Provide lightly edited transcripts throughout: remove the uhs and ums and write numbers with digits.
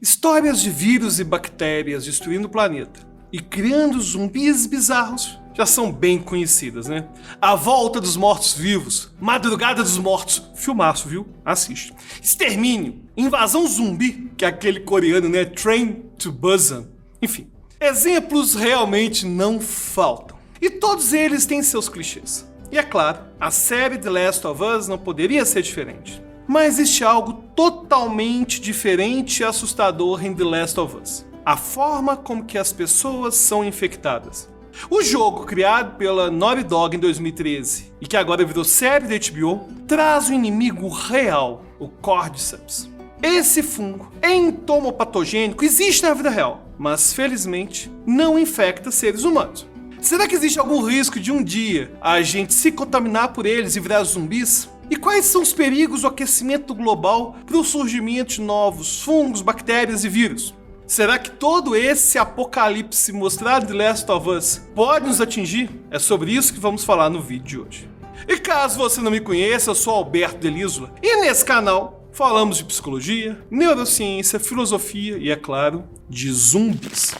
Histórias de vírus e bactérias destruindo o planeta e criando zumbis bizarros já são bem conhecidas, né? A Volta dos Mortos-Vivos, Madrugada dos Mortos, filmaço, viu? Assiste. Extermínio, Invasão Zumbi, que é aquele coreano, né? Train to Busan. Enfim, exemplos realmente não faltam. E todos eles têm seus clichês. E é claro, a série The Last of Us não poderia ser diferente. Mas existe algo totalmente diferente e assustador em The Last of Us. A forma como que as pessoas são infectadas. O jogo, criado pela Naughty Dog em 2013 e que agora virou série da HBO, traz um inimigo real, o Cordyceps. Esse fungo entomopatogênico existe na vida real, mas felizmente não infecta seres humanos. Será que existe algum risco de um dia a gente se contaminar por eles e virar zumbis? E quais são os perigos do aquecimento global para o surgimento de novos fungos, bactérias e vírus? Será que todo esse apocalipse mostrado em The Last of Us pode nos atingir? É sobre isso que vamos falar no vídeo de hoje. E caso você não me conheça, eu sou Alberto Delisula e nesse canal falamos de psicologia, neurociência, filosofia e, é claro, de zumbis.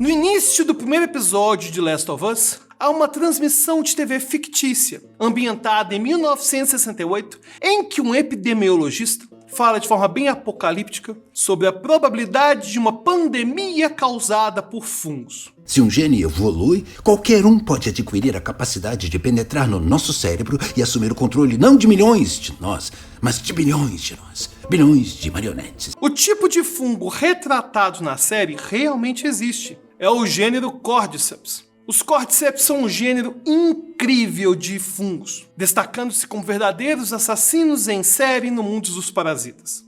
No início do primeiro episódio de Last of Us, há uma transmissão de TV fictícia, ambientada em 1968, em que um epidemiologista fala de forma bem apocalíptica sobre a probabilidade de uma pandemia causada por fungos. Se um gene evolui, qualquer um pode adquirir a capacidade de penetrar no nosso cérebro e assumir o controle não de milhões de nós, mas de bilhões de nós. Bilhões de marionetes. O tipo de fungo retratado na série realmente existe. É o gênero Cordyceps. Os Cordyceps são um gênero incrível de fungos, destacando-se como verdadeiros assassinos em série no mundo dos parasitas.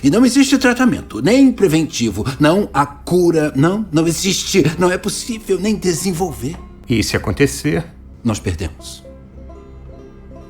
E não existe tratamento, nem preventivo, não há cura, não existe, não é possível nem desenvolver. E se acontecer, nós perdemos.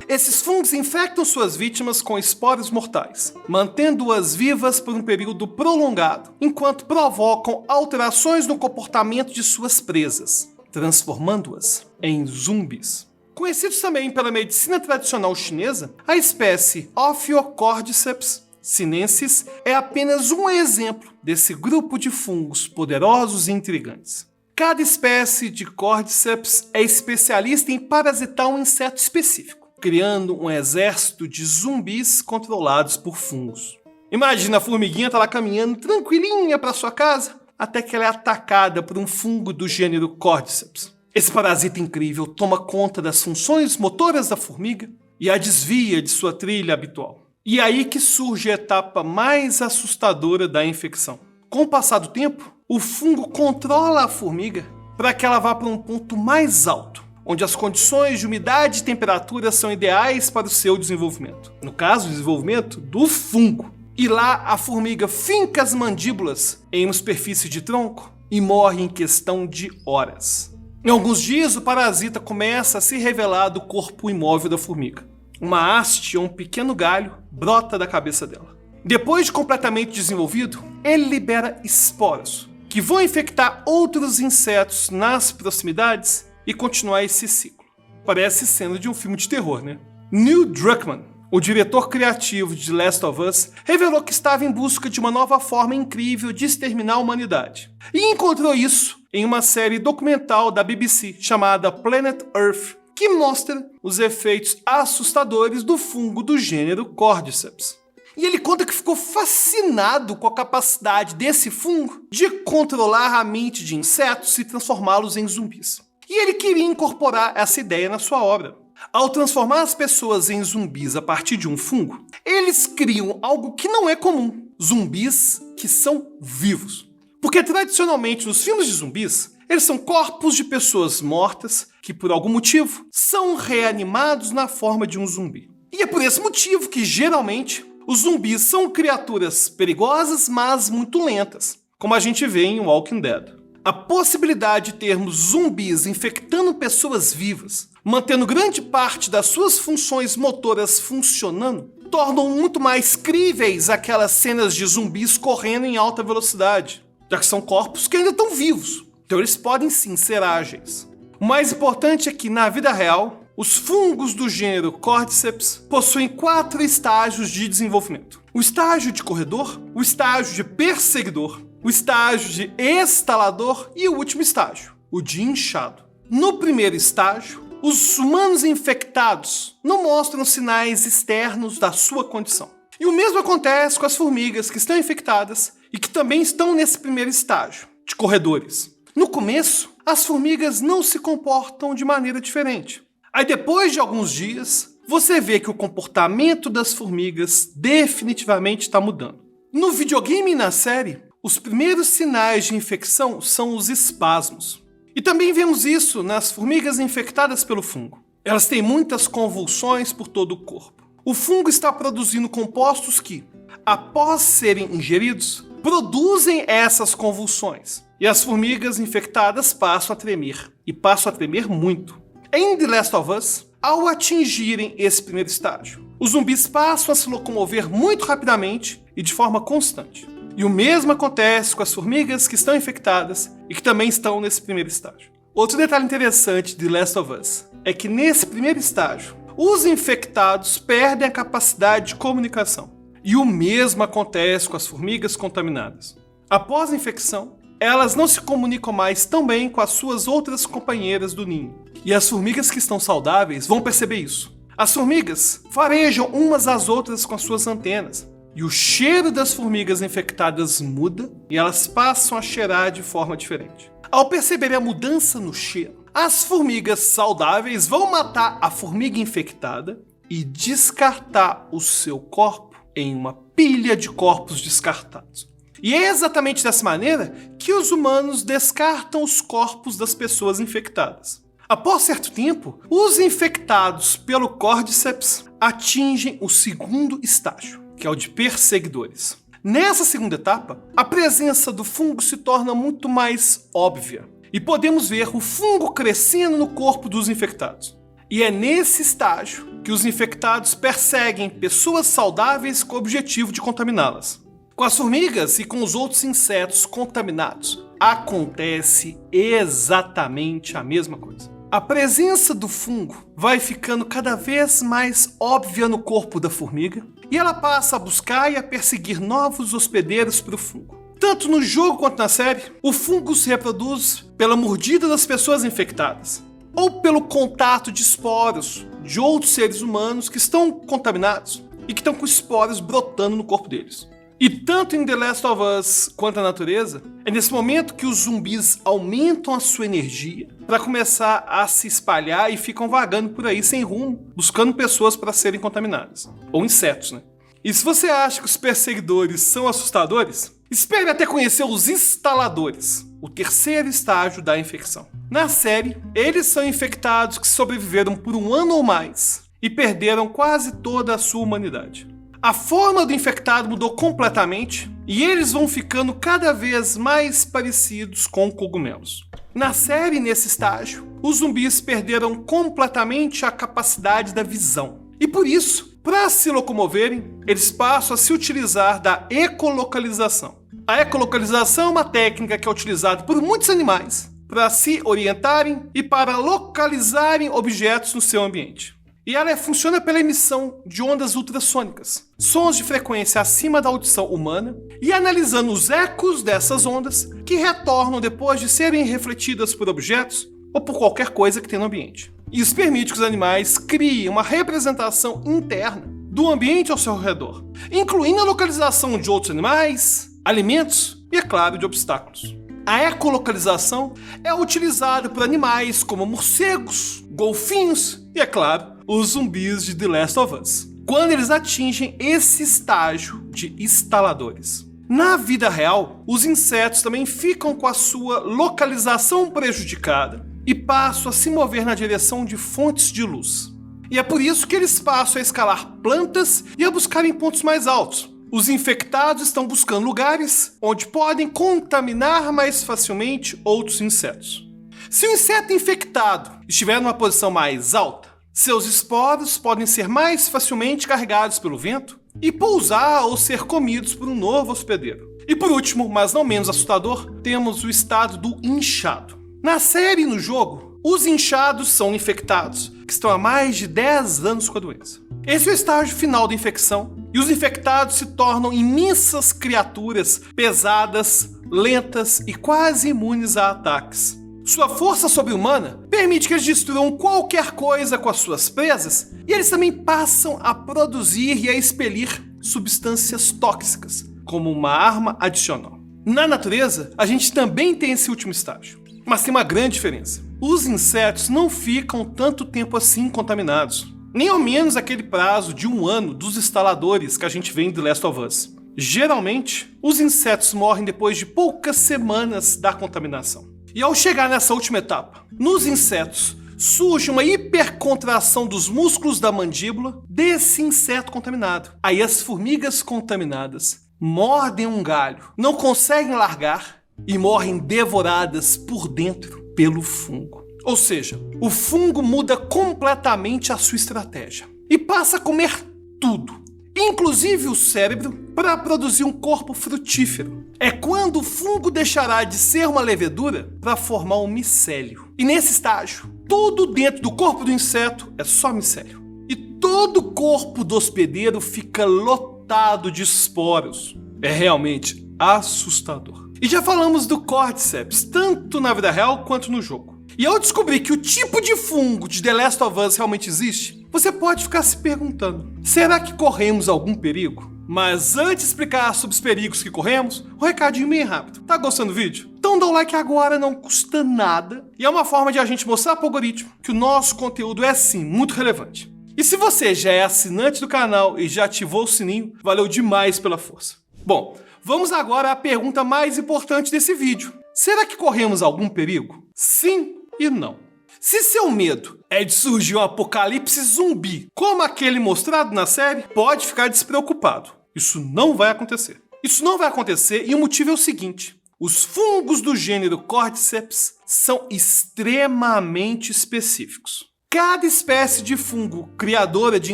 Esses fungos infectam suas vítimas com esporos mortais, mantendo-as vivas por um período prolongado, enquanto provocam alterações no comportamento de suas presas, transformando-as em zumbis. Conhecidos também pela medicina tradicional chinesa, a espécie Ophiocordyceps sinensis é apenas um exemplo desse grupo de fungos poderosos e intrigantes. Cada espécie de Cordyceps é especialista em parasitar um inseto específico, criando um exército de zumbis controlados por fungos. Imagina, a formiguinha tá lá caminhando tranquilinha para sua casa, até que ela é atacada por um fungo do gênero Cordyceps. Esse parasita incrível toma conta das funções motoras da formiga e a desvia de sua trilha habitual. E é aí que surge a etapa mais assustadora da infecção. Com o passar do tempo, o fungo controla a formiga para que ela vá para um ponto mais alto, onde as condições de umidade e temperatura são ideais para o seu desenvolvimento. No caso, o desenvolvimento do fungo. E lá a formiga finca as mandíbulas em uma superfície de tronco e morre em questão de horas. Em alguns dias, o parasita começa a se revelar do corpo imóvel da formiga. Uma haste ou um pequeno galho brota da cabeça dela. Depois de completamente desenvolvido, ele libera esporos, que vão infectar outros insetos nas proximidades e continuar esse ciclo. Parece cena de um filme de terror, né? Neil Druckmann, o diretor criativo de The Last of Us, revelou que estava em busca de uma nova forma incrível de exterminar a humanidade. E encontrou isso em uma série documental da BBC chamada Planet Earth, que mostra os efeitos assustadores do fungo do gênero Cordyceps. E ele conta que ficou fascinado com a capacidade desse fungo de controlar a mente de insetos e transformá-los em zumbis. E ele queria incorporar essa ideia na sua obra. Ao transformar as pessoas em zumbis a partir de um fungo, eles criam algo que não é comum: zumbis que são vivos. Porque tradicionalmente nos filmes de zumbis, eles são corpos de pessoas mortas que por algum motivo são reanimados na forma de um zumbi. E é por esse motivo que geralmente os zumbis são criaturas perigosas, mas muito lentas, como a gente vê em Walking Dead. A possibilidade de termos zumbis infectando pessoas vivas, mantendo grande parte das suas funções motoras funcionando, tornam muito mais críveis aquelas cenas de zumbis correndo em alta velocidade, já que são corpos que ainda estão vivos, então eles podem sim ser ágeis. O mais importante é que, na vida real, os fungos do gênero Cordyceps possuem 4 estágios de desenvolvimento: o estágio de corredor, o estágio de perseguidor, o estágio de estalador e o último estágio, o de inchado. No primeiro estágio, os humanos infectados não mostram sinais externos da sua condição. E o mesmo acontece com as formigas que estão infectadas e que também estão nesse primeiro estágio, de corredores. No começo, as formigas não se comportam de maneira diferente. Aí depois de alguns dias, você vê que o comportamento das formigas definitivamente está mudando. No videogame e na série, os primeiros sinais de infecção são os espasmos. E também vemos isso nas formigas infectadas pelo fungo. Elas têm muitas convulsões por todo o corpo. O fungo está produzindo compostos que, após serem ingeridos, produzem essas convulsões. E as formigas infectadas passam a tremer. E passam a tremer muito. Em The Last of Us, ao atingirem esse primeiro estágio, os zumbis passam a se locomover muito rapidamente e de forma constante. E o mesmo acontece com as formigas que estão infectadas e que também estão nesse primeiro estágio. Outro detalhe interessante de The Last of Us é que nesse primeiro estágio, os infectados perdem a capacidade de comunicação. E o mesmo acontece com as formigas contaminadas. Após a infecção, elas não se comunicam mais tão bem com as suas outras companheiras do ninho. E as formigas que estão saudáveis vão perceber isso. As formigas farejam umas às outras com as suas antenas. E o cheiro das formigas infectadas muda e elas passam a cheirar de forma diferente. Ao perceberem a mudança no cheiro, as formigas saudáveis vão matar a formiga infectada e descartar o seu corpo em uma pilha de corpos descartados. E é exatamente dessa maneira que os humanos descartam os corpos das pessoas infectadas. Após certo tempo, os infectados pelo Cordyceps atingem o segundo estágio, que é o de perseguidores. Nessa segunda etapa, a presença do fungo se torna muito mais óbvia e podemos ver o fungo crescendo no corpo dos infectados. E é nesse estágio que os infectados perseguem pessoas saudáveis com o objetivo de contaminá-las. Com as formigas e com os outros insetos contaminados, acontece exatamente a mesma coisa. A presença do fungo vai ficando cada vez mais óbvia no corpo da formiga e ela passa a buscar e a perseguir novos hospedeiros para o fungo. Tanto no jogo quanto na série, o fungo se reproduz pela mordida das pessoas infectadas ou pelo contato de esporos de outros seres humanos que estão contaminados e que estão com esporos brotando no corpo deles. E tanto em The Last of Us quanto na natureza, é nesse momento que os zumbis aumentam a sua energia para começar a se espalhar e ficam vagando por aí sem rumo, buscando pessoas para serem contaminadas. Ou insetos, né? E se você acha que os perseguidores são assustadores, espere até conhecer os instaladores, o terceiro estágio da infecção. Na série, eles são infectados que sobreviveram por 1 ano ou mais e perderam quase toda a sua humanidade. A forma do infectado mudou completamente e eles vão ficando cada vez mais parecidos com cogumelos. Na série, nesse estágio, os zumbis perderam completamente a capacidade da visão. E por isso, para se locomoverem, eles passam a se utilizar da ecolocalização. A ecolocalização é uma técnica que é utilizada por muitos animais para se orientarem e para localizarem objetos no seu ambiente. E ela funciona pela emissão de ondas ultrassônicas, sons de frequência acima da audição humana, e analisando os ecos dessas ondas que retornam depois de serem refletidas por objetos ou por qualquer coisa que tem no ambiente. Isso permite que os animais criem uma representação interna do ambiente ao seu redor, incluindo a localização de outros animais, alimentos e, é claro, de obstáculos. A ecolocalização é utilizada por animais como morcegos, golfinhos e, é claro, os zumbis de The Last of Us, quando eles atingem esse estágio de instaladores. Na vida real, os insetos também ficam com a sua localização prejudicada e passam a se mover na direção de fontes de luz. E é por isso que eles passam a escalar plantas e a buscarem pontos mais altos. Os infectados estão buscando lugares onde podem contaminar mais facilmente outros insetos. Se o inseto infectado estiver numa posição mais alta, seus esporos podem ser mais facilmente carregados pelo vento e pousar ou ser comidos por um novo hospedeiro. E por último, mas não menos assustador, temos o estado do inchado. Na série e no jogo, os inchados são infectados que estão há mais de 10 anos com a doença. Esse é o estágio final da infecção, e os infectados se tornam imensas criaturas pesadas, lentas e quase imunes a ataques. Sua força sobre-humana permite que eles destruam qualquer coisa com as suas presas, e eles também passam a produzir e a expelir substâncias tóxicas, como uma arma adicional. Na natureza, a gente também tem esse último estágio, mas tem uma grande diferença. Os insetos não ficam tanto tempo assim contaminados, nem ao menos aquele prazo de 1 ano dos instaladores que a gente vê em The Last of Us. Geralmente, os insetos morrem depois de poucas semanas da contaminação. E ao chegar nessa última etapa, nos insetos surge uma hipercontração dos músculos da mandíbula desse inseto contaminado. Aí as formigas contaminadas mordem um galho, não conseguem largar e morrem devoradas por dentro pelo fungo. Ou seja, o fungo muda completamente a sua estratégia e passa a comer tudo, inclusive o cérebro, para produzir um corpo frutífero. É quando o fungo deixará de ser uma levedura para formar um micélio. E nesse estágio, tudo dentro do corpo do inseto é só micélio. E todo o corpo do hospedeiro fica lotado de esporos. É realmente assustador. E já falamos do Cordyceps, tanto na vida real quanto no jogo. E ao descobrir que o tipo de fungo de The Last of Us realmente existe, você pode ficar se perguntando, será que corremos algum perigo? Mas antes de explicar sobre os perigos que corremos, um recadinho bem rápido. Tá gostando do vídeo? Então dá um like agora, não custa nada. E é uma forma de a gente mostrar pro algoritmo que o nosso conteúdo é sim muito relevante. E se você já é assinante do canal e já ativou o sininho, valeu demais pela força. Bom, vamos agora à pergunta mais importante desse vídeo. Será que corremos algum perigo? Sim e não. Se seu medo é de surgir um apocalipse zumbi, como aquele mostrado na série, pode ficar despreocupado. Isso não vai acontecer. Isso não vai acontecer e o motivo é o seguinte. Os fungos do gênero Cordyceps são extremamente específicos. Cada espécie de fungo criadora de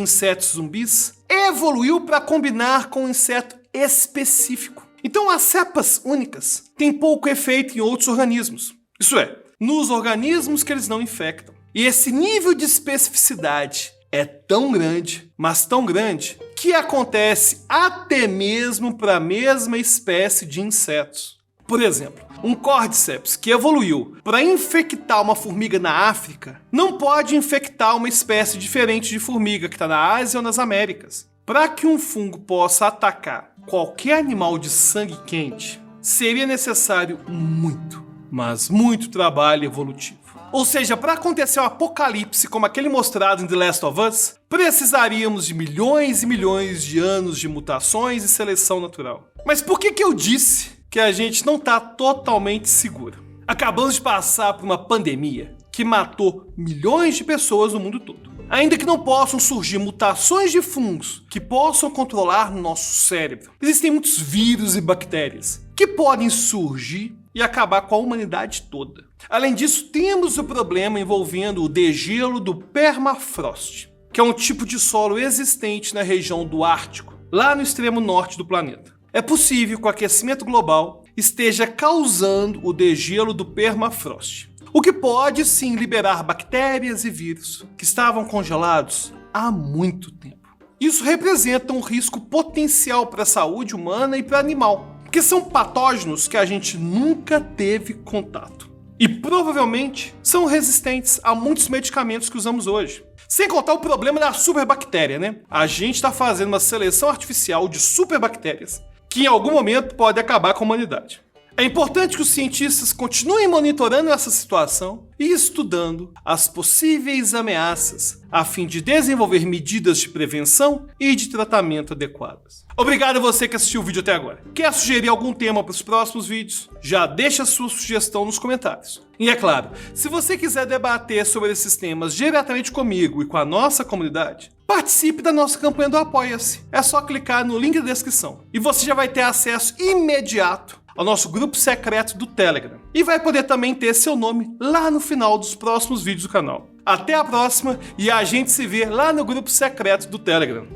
insetos zumbis evoluiu para combinar com um inseto específico. Então as cepas únicas têm pouco efeito em outros organismos. Isso é, nos organismos que eles não infectam. E esse nível de especificidade é tão grande, mas tão grande, que acontece até mesmo para a mesma espécie de insetos. Por exemplo, um Cordyceps que evoluiu para infectar uma formiga na África não pode infectar uma espécie diferente de formiga que está na Ásia ou nas Américas. Para que um fungo possa atacar qualquer animal de sangue quente, seria necessário muito, mas muito trabalho evolutivo. Ou seja, para acontecer um apocalipse como aquele mostrado em The Last of Us, precisaríamos de milhões e milhões de anos de mutações e seleção natural. Mas por que eu disse que a gente não está totalmente seguro? Acabamos de passar por uma pandemia que matou milhões de pessoas no mundo todo. Ainda que não possam surgir mutações de fungos que possam controlar nosso cérebro, existem muitos vírus e bactérias que podem surgir e acabar com a humanidade toda. Além disso, temos o problema envolvendo o degelo do permafrost, que é um tipo de solo existente na região do Ártico, lá no extremo norte do planeta. É possível que o aquecimento global esteja causando o degelo do permafrost, o que pode sim liberar bactérias e vírus que estavam congelados há muito tempo. Isso representa um risco potencial para a saúde humana e para o animal, porque são patógenos que a gente nunca teve contato. E provavelmente são resistentes a muitos medicamentos que usamos hoje. Sem contar o problema da superbactéria, né? A gente está fazendo uma seleção artificial de superbactérias que em algum momento pode acabar com a humanidade. É importante que os cientistas continuem monitorando essa situação e estudando as possíveis ameaças, a fim de desenvolver medidas de prevenção e de tratamento adequadas. Obrigado a você que assistiu o vídeo até agora. Quer sugerir algum tema para os próximos vídeos? Já deixa a sua sugestão nos comentários. E é claro, se você quiser debater sobre esses temas diretamente comigo e com a nossa comunidade, participe da nossa campanha do Apoia-se. É só clicar no link da descrição e você já vai ter acesso imediato ao nosso grupo secreto do Telegram. E vai poder também ter seu nome lá no final dos próximos vídeos do canal. Até a próxima e a gente se vê lá no grupo secreto do Telegram.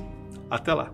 Até lá.